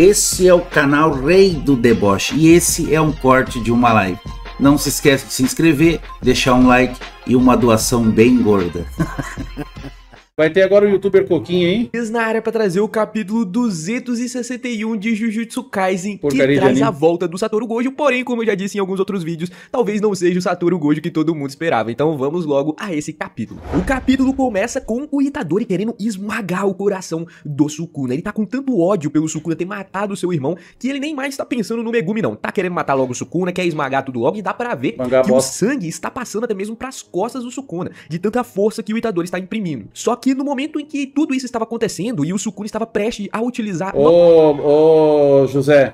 Esse é o canal Rei do Deboche e esse é um corte de uma live. Não se esqueça de se inscrever, deixar um like e uma doação bem gorda. Vai ter agora o youtuber Coquinho, hein? Na área para trazer o capítulo 261 de Jujutsu Kaisen, Porcaria que traz de a anime. volta do Satoru Gojo, porém, como eu já disse em alguns outros vídeos, talvez não seja o Satoru Gojo que todo mundo esperava. Então vamos logo a esse capítulo. O capítulo começa com o Itadori querendo esmagar o coração do Sukuna. Ele tá com tanto ódio pelo Sukuna ter matado seu irmão, que ele nem mais tá pensando no Megumi não. Tá querendo matar logo o Sukuna, quer esmagar tudo logo, e dá pra ver Mangá que o bosta. sangue está passando até mesmo pras costas do Sukuna, de tanta força que o Itadori está imprimindo. Só que no momento em que tudo isso estava acontecendo e o Sukuna estava prestes a utilizar... Ô, José,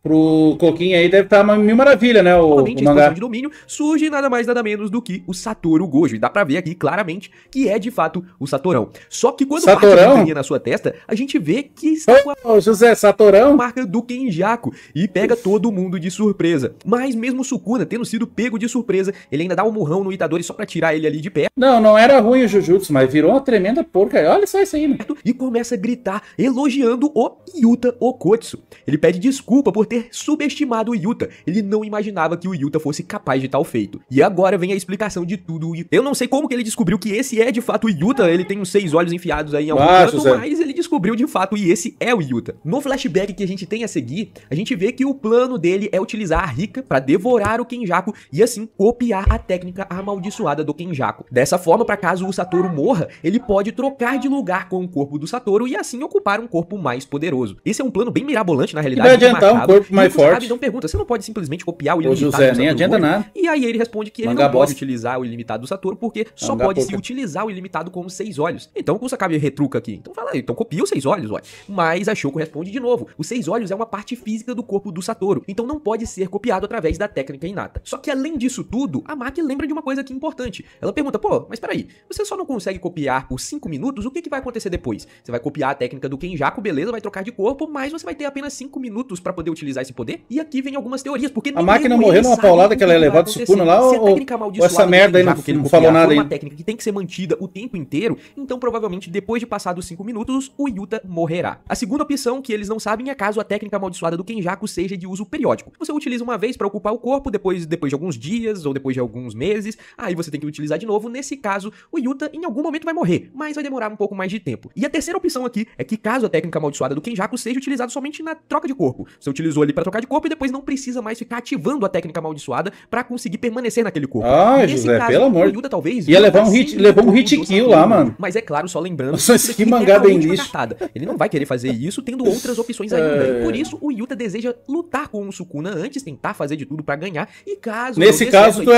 pro Coquinho aí deve estar uma mil maravilha, né? O Novamente, a expansão mangá. de domínio surge nada mais nada menos do que o Satoru Gojo. E dá pra ver aqui claramente que é de fato o Satorão. Só que quando bate a Satorão? montanha na sua testa, a gente vê que está com a Ô, José, Satorão? marca do Kenjaku e pega todo mundo de surpresa. Mas mesmo o Sukuna tendo sido pego de surpresa, ele ainda dá um murrão no Itadori só pra tirar ele ali de pé Não era ruim o Jujutsu, mas virou uma tremenda porcaria. Olha só isso aí, né? e começa a gritar, elogiando o Yuta Okotsu. Ele pede desculpa por ter subestimado o Yuta. Ele não imaginava que o Yuta fosse capaz de tal feito. E agora vem a explicação de tudo. Eu não sei como que ele descobriu que esse é de fato o Yuta. Ele tem uns 6 olhos enfiados aí em algum canto, José. mas ele descobriu de fato e esse é o Yuta. No flashback que a gente tem a seguir, a gente vê que o plano dele é utilizar a Rika pra devorar o Kenjaku e assim copiar a técnica amaldiçoada do Kenjaku. Dessa forma, para caso o Satoru morra, ele pode trocar de lugar com o corpo do Satoru e assim ocupar um corpo mais poderoso. Esse é um plano bem mirabolante na realidade. vai bem adiantar um macabro. corpo mais E o Kusakabe forte. então pergunta, você não pode simplesmente copiar o Ô, ilimitado José, do nem Satoru adianta Gojo? nada. E aí ele responde que ele Mangá não pode bosta. utilizar o ilimitado do Satoru porque só Mangá pode se porca. utilizar o ilimitado com 6 olhos. Então o Kusakabe retruca aqui. Então fala aí, então copia os 6 olhos, ué. Mas a Shoko responde de novo. Os 6 olhos é uma parte física do corpo do Satoru, então não pode ser copiado através da técnica inata. Só que além disso tudo, a Maki lembra de uma coisa aqui importante. Ela pergunta, pô, mas peraí, você só não consegue copiar por 5 minutos? O que vai acontecer depois? Você vai copiar a técnica do Kenjaku, beleza, vai trocar de corpo, mas você vai ter apenas 5 minutos pra poder utilizar esse poder? E aqui vem algumas teorias, porque A Maki não morreu numa paulada que ela ia levar do Sukuna lá, ou essa merda aí não falou nada aí? uma técnica que tem que ser mantida o tempo inteiro, então provavelmente depois de passar dos 5 minutos, o Yuta morrerá. A segunda opção que eles não sabem é caso a técnica amaldiçoada do Kenjaku seja de uso periódico. Você utiliza uma vez pra ocupar o corpo, depois de alguns dias ou depois de alguns meses, aí você tem que utilizar de novo. Nesse caso, o Yuta em algum momento vai morrer, mas vai demorar um pouco mais de tempo. E a terceira opção aqui é que caso a técnica amaldiçoada do Kenjaku seja utilizada somente na troca de corpo. Você utilizou ali pra trocar de corpo e depois não precisa mais ficar ativando a técnica amaldiçoada pra conseguir permanecer naquele corpo. Ah, Nesse José, caso, pelo amor. o Yuta talvez Ia levar um assim, hit, levou um o hit do kill Satoru. lá, mano. Mas é claro, só lembrando Nossa, isso que daqui mangá é a bem última lixo. cartada. Ele não vai querer fazer isso tendo outras opções ainda. E por isso o Yuta deseja lutar com o Sukuna antes, tentar fazer de tudo pra ganhar. E caso Nesse não dê caso, certo, tu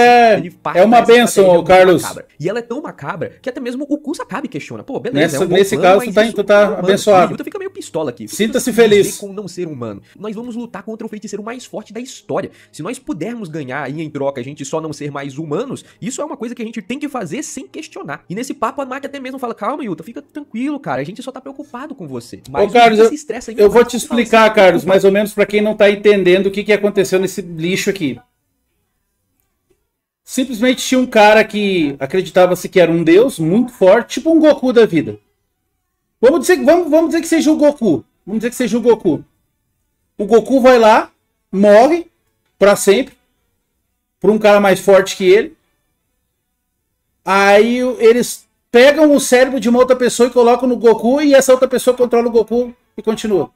ele parte é uma dessa bênção, estratégia ô, Carlos. macabra. E ela é tão macabra que até mesmo o Kusakabe questiona. Pô, beleza, é um bom Nesse plano, caso, mas tu isso tá não é humano. abençoado. O Yuta fica meio pistola aqui. Sinta-se O que feliz. dizer com não ser humano? Nós vamos lutar contra o feiticeiro mais forte da história. Se nós pudermos ganhar e em troca a gente só não ser mais humanos, isso é uma coisa que a gente tem que fazer sem questionar. E nesse papo a Maki até mesmo fala, calma Yuta, fica tranquilo, cara, a gente só tá preocupado com você. Mas Ô, Carlos, o Yuta se estressa ainda eu vou mais, te ele fala, explicar, "Você tá Carlos, preocupado." mais ou menos pra quem não tá entendendo o que aconteceu nesse lixo aqui. Simplesmente tinha um cara que acreditava-se que era um deus muito forte, tipo um Goku da vida. Vamos dizer que seja o Goku. Vamos dizer que seja o Goku. O Goku vai lá, morre pra sempre, por um cara mais forte que ele. Aí eles pegam o cérebro de uma outra pessoa e colocam no Goku, e essa outra pessoa controla o Goku e continua.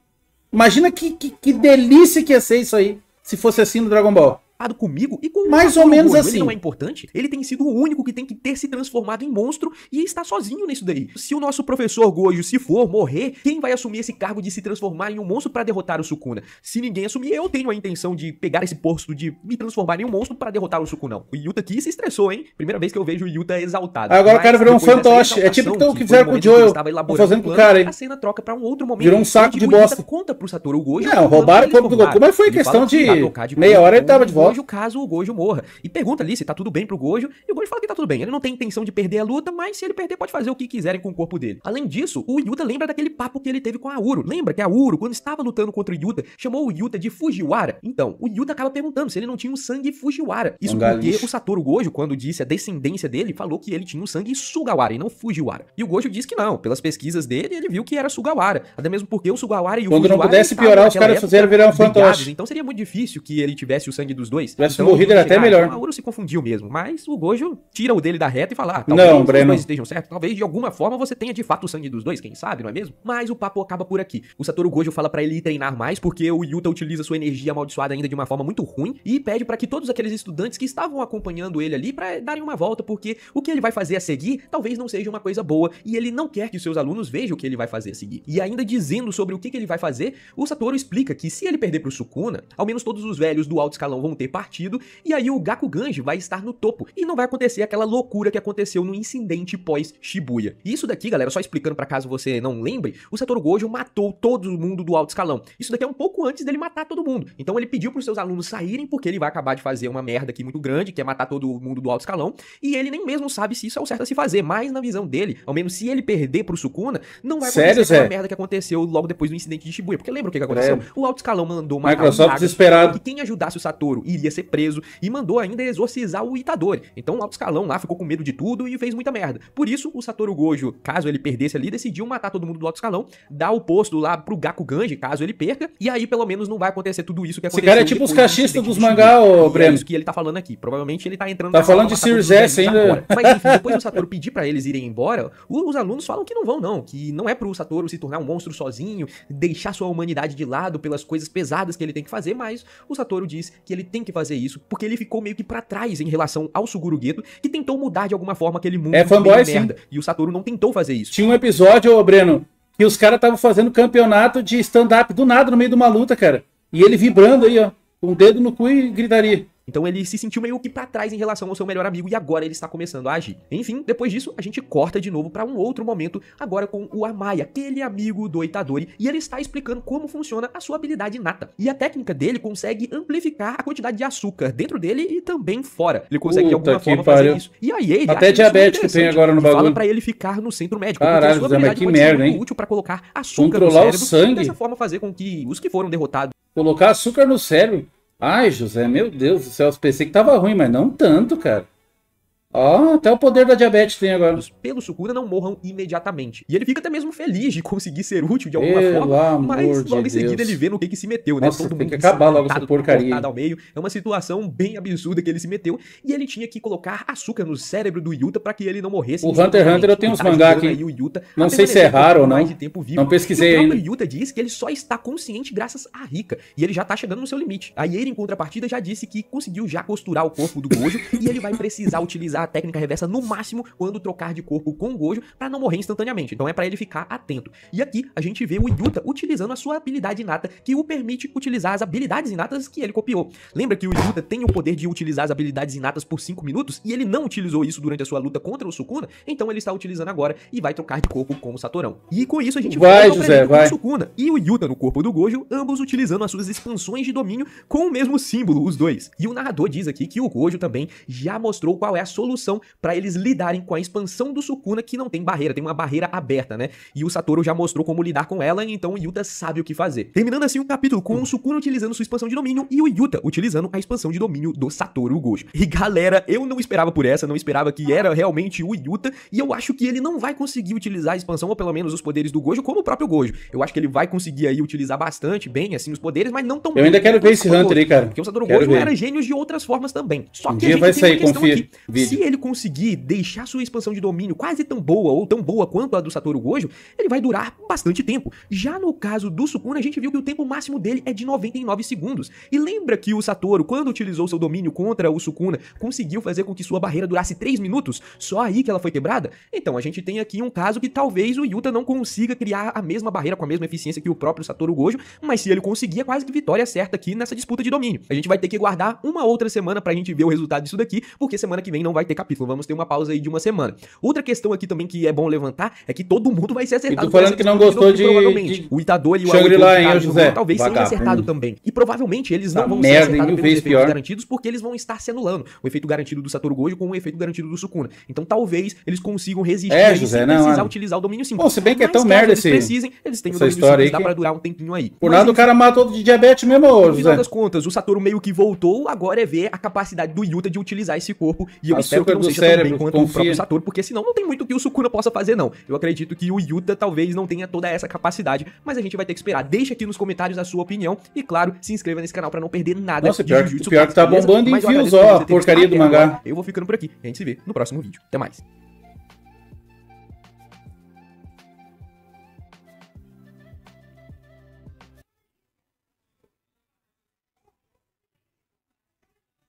Imagina que delícia que ia ser isso aí, se fosse assim no Dragon Ball. Comigo e com o Mais ou Satoru menos Gojo. assim. Ele não é importante. Ele tem sido o único que tem que ter se transformado em monstro e está sozinho nisso daí. Se o nosso professor Gojo, se for morrer, quem vai assumir esse cargo de se transformar em um monstro para derrotar o Sukuna? Se ninguém assumir, eu tenho a intenção de pegar esse posto de me transformar em um monstro para derrotar o Sukuna. O Yuta aqui se estressou, hein? Primeira vez que eu vejo o Yuta exaltado. Agora o cara virou um depois dessa fantoche. É tipo exaltação, o que foi fizeram o com o momento que ele Joel. estava Estão elaborando fazendo o com o plano, cara aí. a cena troca para um outro momento. Virou um saco onde de o Yuta bosta. conta pro Satoru Gojo. Não, roubaram o corpo do Goku, mas foi Ele questão fala que vai de trocar meia hora ele tava de com o voto. Gojo caso o Gojo morra. E pergunta ali se tá tudo bem pro Gojo, e o Gojo fala que tá tudo bem. Ele não tem intenção de perder a luta, mas se ele perder, pode fazer o que quiserem com o corpo dele. Além disso, o Yuta lembra daquele papo que ele teve com a Uro. Lembra que a Uro, quando estava lutando contra o Yuta, chamou o Yuta de Fujiwara? Então, o Yuta acaba perguntando se ele não tinha um sangue Fujiwara. Isso porque o Satoru Gojo, quando disse a descendência dele, falou que ele tinha um sangue Sugawara e não Fujiwara. E o Gojo disse que não. Pelas pesquisas dele, ele viu que era Sugawara. Até mesmo porque o Sugawara e o Quando Fujiwara... não pudesse piorar, os caras fizeram virar um fantoche. Então seria muito difícil que ele tivesse o sangue dos dois. Se tivesse então, morrido, era até melhor. A Uro se confundiu mesmo. Mas o Gojo tira o dele da reta e fala, talvez os Breno, dois estejam certos. Talvez, de alguma forma, você tenha de fato o sangue dos dois. Quem sabe, não é mesmo? Mas o papo acaba por aqui. O Satoru Gojo fala pra ele ir treinar mais, porque o Yuta utiliza sua energia amaldiçoada ainda de uma forma muito ruim, e pede pra que todos aqueles estudantes que estavam acompanhando ele ali pra darem uma volta, porque o que ele vai fazer a seguir talvez não seja uma coisa boa, e ele não quer que os seus alunos vejam o que ele vai fazer a seguir. E ainda dizendo sobre o que ele vai fazer, o Satoru explica que se ele perder pro Sukuna, ao menos todos os velhos do alto escalão vão ter partido, e aí o Gakuganji vai estar no topo, e não vai acontecer aquela loucura que aconteceu no incidente pós-Shibuya. E isso daqui, galera, só explicando pra caso você não lembre, o Satoru Gojo matou todo mundo do alto escalão. Isso daqui é um pouco antes dele matar todo mundo. Então ele pediu pros seus alunos saírem, porque ele vai acabar de fazer uma merda aqui muito grande, que é matar todo mundo do alto escalão, e ele nem mesmo sabe se isso é o certo a se fazer, mas na visão dele, ao menos se ele perder pro Sukuna, não vai acontecer aquela merda que aconteceu logo depois do incidente de Shibuya. Porque lembra o que aconteceu? O alto escalão mandou matar Microsoft desesperado, que quem ajudasse o Satoru iria ser preso, e mandou ainda exorcizar o Itadori. Então o alto escalão lá ficou com medo de tudo e fez muita merda. Por isso, o Satoru Gojo, caso ele perdesse ali, decidiu matar todo mundo do alto escalão, dar o posto lá pro Gakuganji, caso ele perca, e aí pelo menos não vai acontecer tudo isso que aconteceu. Esse cara é tipo os cachistas dos mangá, ô Breno. É isso que ele tá falando aqui. Provavelmente ele tá entrando... Tá falando de Series S ainda. Agora. Mas enfim, depois do Satoru pedir pra eles irem embora, os alunos falam que não vão não, que não é pro Satoru se tornar um monstro sozinho, deixar sua humanidade de lado pelas coisas pesadas que ele tem que fazer, mas o Satoru diz que ele tem que fazer isso, porque ele ficou meio que pra trás em relação ao Suguru Geto, que tentou mudar de alguma forma aquele mundo fanboy, merda, e o Satoru não tentou fazer isso. Tinha um episódio, ô Breno, que os caras estavam fazendo campeonato de stand-up do nada no meio de uma luta, cara. E ele vibrando aí, ó, com o dedo no cu e gritaria. Então ele se sentiu meio que pra trás em relação ao seu melhor amigo e agora ele está começando a agir. Enfim, depois disso, a gente corta de novo pra um outro momento, agora com o Amaya, aquele amigo do Itadori, e ele está explicando como funciona a sua habilidade inata. E a técnica dele consegue amplificar a quantidade de açúcar dentro dele e também fora. Ele consegue de alguma forma fazer isso. E aí ele até diabético tem agora no bagulho. Fala pra ele ficar no centro médico. Caralho, porque a sua habilidade que pode merda, ser muito hein? útil pra colocar açúcar controlar no cérebro, o sangue. E dessa forma fazer com que os que foram derrotados... Colocar açúcar no cérebro. Ai, José, meu Deus do céu, eu pensei que tava ruim, mas não tanto, cara. Ó, até o poder da diabetes tem agora. Pelo Sukuna não morram imediatamente. E ele fica até mesmo feliz de conseguir ser útil de alguma forma, mas logo em seguida ele vê no que se meteu, né? Nossa, tem que acabar logo essa porcaria. Ao meio. É uma situação bem absurda que ele se meteu, e ele tinha que colocar açúcar no cérebro do Yuta pra que ele não morresse. O Hunter x Hunter eu tenho uns mangá aqui. Não sei se é raro ou não. Não pesquisei ainda. O próprio Yuta diz que ele só está consciente graças a Rika, e ele já tá chegando no seu limite. Aí ele, em contrapartida, já disse que conseguiu já costurar o corpo do Gojo, e ele vai precisar utilizar a técnica reversa no máximo quando trocar de corpo com o Gojo pra não morrer instantaneamente. Então é pra ele ficar atento. E aqui a gente vê o Yuta utilizando a sua habilidade inata, que o permite utilizar as habilidades inatas que ele copiou. Lembra que o Yuta tem o poder de utilizar as habilidades inatas por 5 minutos e ele não utilizou isso durante a sua luta contra o Sukuna? Então ele está utilizando agora e vai trocar de corpo com o Satorão. E com isso a gente vai, José, vai. O Sukuna e o Yuta no corpo do Gojo, ambos utilizando as suas expansões de domínio com o mesmo símbolo, os dois. E o narrador diz aqui que o Gojo também já mostrou qual é a solução pra eles lidarem com a expansão do Sukuna, que não tem barreira, tem uma barreira aberta, né? E o Satoru já mostrou como lidar com ela, então o Yuta sabe o que fazer. Terminando assim o capítulo com o Sukuna utilizando sua expansão de domínio e o Yuta utilizando a expansão de domínio do Satoru Gojo. E galera, eu não esperava por essa, não esperava que era realmente o Yuta, e eu acho que ele não vai conseguir utilizar a expansão, ou pelo menos os poderes do Gojo, como o próprio Gojo. Eu acho que ele vai conseguir aí utilizar bastante bem, assim, os poderes, mas não tão bem. Eu ainda quero ver esse Hunter aí, cara. Porque o Satoru Gojo era gênio de outras formas também. Só que a gente tem uma questão aqui. Se ele conseguir deixar sua expansão de domínio quase tão boa ou tão boa quanto a do Satoru Gojo, ele vai durar bastante tempo. Já no caso do Sukuna, a gente viu que o tempo máximo dele é de 99 segundos. E lembra que o Satoru, quando utilizou seu domínio contra o Sukuna, conseguiu fazer com que sua barreira durasse 3 minutos? Só aí que ela foi quebrada? Então, a gente tem aqui um caso que talvez o Yuta não consiga criar a mesma barreira com a mesma eficiência que o próprio Satoru Gojo, mas se ele conseguir, é quase que vitória certa aqui nessa disputa de domínio. A gente vai ter que guardar uma outra semana pra gente ver o resultado disso daqui, porque semana que vem não vai ter qualquer capítulo. Vamos ter uma pausa aí de uma semana. Outra questão aqui também que é bom levantar é que todo mundo vai ser acertado. E tu falando que não gostou de o Itadori e o Shangri-La, hein, José? Talvez tenham acertado também. E provavelmente eles não vão ser merda, acertados mil pelos vezes efeitos pior. garantidos, porque eles vão estar se anulando. O efeito garantido do Satoru Gojo com o efeito garantido do Sukuna. Então talvez eles consigam resistir aí José, sem não, precisar mano. utilizar o domínio 5. Bom, se bem que é Mas tão caso merda eles esse- precisem, eles têm o essa domínio história 5, dá aí que- pra durar um tempinho aí. Por Mas, nada o enfim, cara mata outro de diabetes mesmo, ô, no final José. das contas, o Satoru meio que voltou, agora é ver a capacidade do Yuta de utilizar esse corpo, e eu espero que Açúcar não do seja tão cérebro, bem quanto o confia. próprio Satoru, porque senão não tem muito que o Sukuna possa fazer, não. Eu acredito que o Yuta talvez não tenha toda essa capacidade, mas a gente vai ter que esperar. Deixa aqui nos comentários a sua opinião, e claro, se inscreva nesse canal pra não perder nada Nossa, de pior Jujutsu que tá Kaisen, beleza? bombando em Mas eu views, agradeço por ó, você ter porcaria visto do até mangá. agora. Eu vou ficando por aqui, a gente se vê no próximo vídeo. Até mais.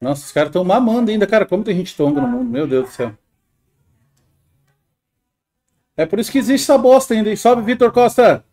Nossa, os caras estão mamando ainda, cara. Como tem gente tonga no mundo? Meu Deus do céu. É por isso que existe essa bosta ainda. E sobe, Vitor Costa.